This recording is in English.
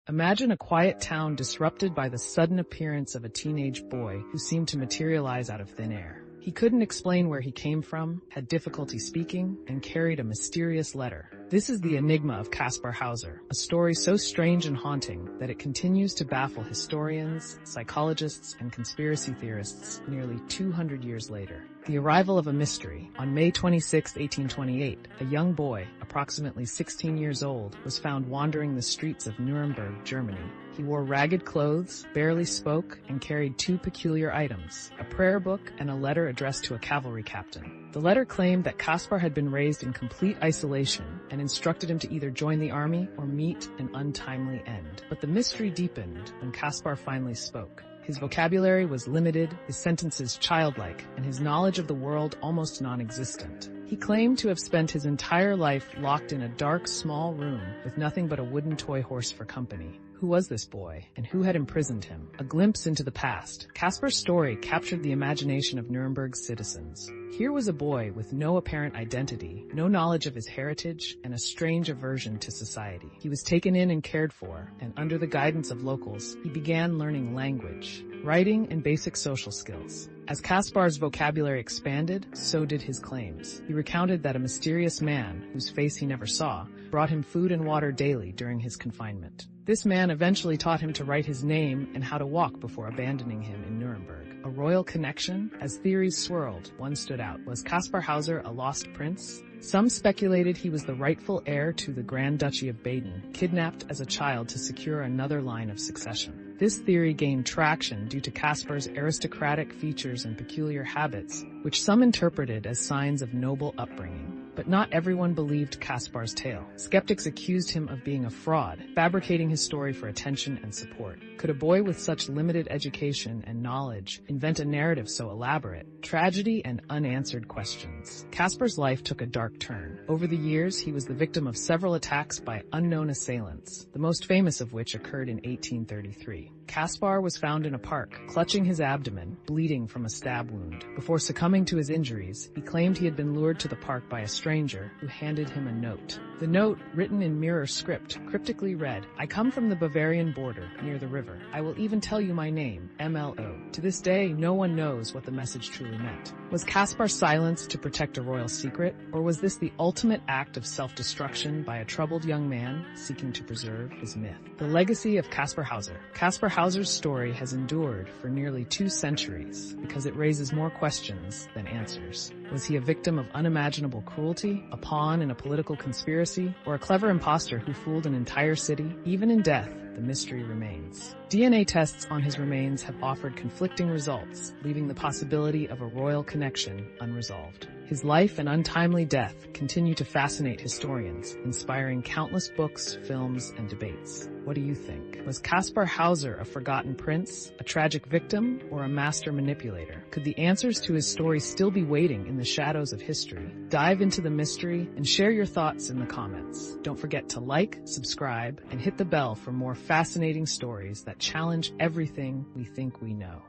Imagine a quiet town disrupted by the sudden appearance of a teenage boy who seemed to materialize out of thin air. He couldn't explain where he came from, had difficulty speaking, and carried a mysterious letter. This is the enigma of Kaspar Hauser, a story so strange and haunting that it continues to baffle historians, psychologists, and conspiracy theorists nearly 200 years later. The arrival of a mystery. On May 26, 1828, a young boy, approximately 16 years old, was found wandering the streets of Nuremberg, Germany. He wore ragged clothes, barely spoke, and carried two peculiar items, a prayer book and a letter addressed to a cavalry captain. The letter claimed that Kaspar had been raised in complete isolation and instructed him to either join the army or meet an untimely end. But the mystery deepened when Kaspar finally spoke. His vocabulary was limited, his sentences childlike, and his knowledge of the world almost non-existent. He claimed to have spent his entire life locked in a dark, small room with nothing but a wooden toy horse for company. Who was this boy, and who had imprisoned him? A glimpse into the past. Kaspar's story captured the imagination of Nuremberg's citizens. Here was a boy with no apparent identity, no knowledge of his heritage, and a strange aversion to society. He was taken in and cared for, and under the guidance of locals, he began learning language, writing, and basic social skills. As Kaspar's vocabulary expanded, so did his claims. He recounted that a mysterious man, whose face he never saw, brought him food and water daily during his confinement. This man eventually taught him to write his name and how to walk before abandoning him in Nuremberg. A royal connection? As theories swirled, one stood out. Was Kaspar Hauser a lost prince? Some speculated he was the rightful heir to the Grand Duchy of Baden, kidnapped as a child to secure another line of succession. This theory gained traction due to Kaspar's aristocratic features and peculiar habits, which some interpreted as signs of noble upbringing. But not everyone believed Kaspar's tale. Skeptics accused him of being a fraud, fabricating his story for attention and support. Could a boy with such limited education and knowledge invent a narrative so elaborate? Tragedy and unanswered questions. Kaspar's life took a dark turn. Over the years, he was the victim of several attacks by unknown assailants, the most famous of which occurred in 1833. Kaspar was found in a park, clutching his abdomen, bleeding from a stab wound. Before succumbing to his injuries, he claimed he had been lured to the park by a stranger who handed him a note. The note, written in mirror script, cryptically read, "I come from the Bavarian border, near the river. I will even tell you my name, MLO." To this day, no one knows what the message truly meant. Was Kaspar silenced to protect a royal secret, or was this the ultimate act of self-destruction by a troubled young man seeking to preserve his myth? The legacy of Kaspar Hauser. Kaspar Hauser's story has endured for nearly 2 centuries because it raises more questions than answers. Was he a victim of unimaginable cruelty, a pawn in a political conspiracy, or a clever impostor who fooled an entire city? Even in death, the mystery remains. DNA tests on his remains have offered conflicting results, leaving the possibility of a royal connection unresolved. His life and untimely death continue to fascinate historians, inspiring countless books, films, and debates. What do you think? Was Kaspar Hauser a forgotten prince, a tragic victim, or a master manipulator? Could the answers to his story still be waiting in the shadows of history? Dive into the mystery and share your thoughts in the comments. Don't forget to like, subscribe, and hit the bell for more fascinating stories that challenge everything we think we know.